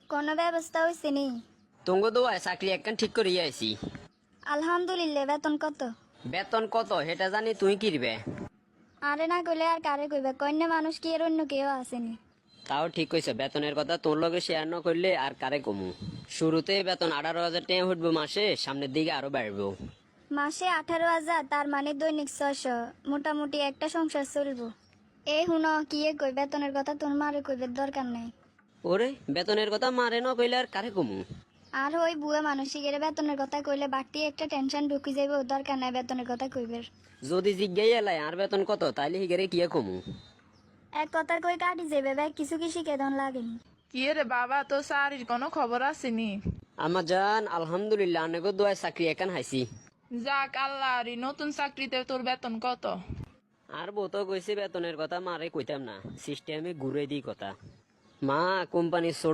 কোনো ব্যবস্থা হয়েছে নি? তুঙ্গ দোয়ায় চাকরি একখান ঠিক করিয়া আইছি। আলহামদুলিল্লাহ, বেতন কত? বেতন কত সেটা জানি তুই কিরবে। আরে না কইলে আর কারে কইবে, কন্যা মানুষ কি এর অন্য কেউ আসেনি? তাও ঠিক কইছে, বেতনের কথা তোর লগে শেয়ার না করলে আর কারে কমু। শুরুতে বেতন 18,000 টাকা উঠবো মাসে, সামনের দিকে আরো বাড়বো। মাসে 18,000, তার মানে দৈনিক 600, মোটামুটি একটা সংসার চলবো। এই হুন কি এ কই, বেতনের কথা তোর মারে কইবে দরকার নাই। ওরে বেতনের কথা মারে না কইলে আর কারে কমু। আর ওই বুয়া মানসিকের বেতনের কথা কইলে বাড়তি একটা টেনশন ঢুকি যাইব, দরকার নাই বেতনের কথা কইবের। যদি জিজ্ঞাই এলাই আর বেতন কত তাইলে হিগারে কিয়া কমু। এক কথা কই কাটি যাবে ভাই, কিছু কি শিখে দন লাগেনি। কি রে বাবা, তো চাকরির কোনো খবর আসেনি? আমার জান আলহামদুলিল্লাহ অনেক দোয়ায় চাকরি একান হাইছি। যাক আল্লাহ, নতুন চাকরিতে তোর বেতন কত? আর বউ তো কইছে বেতনের কথা মারে কইতাম না, সিস্টেমে ঘুরে দিই কথা। মা কোম্পানি ছোট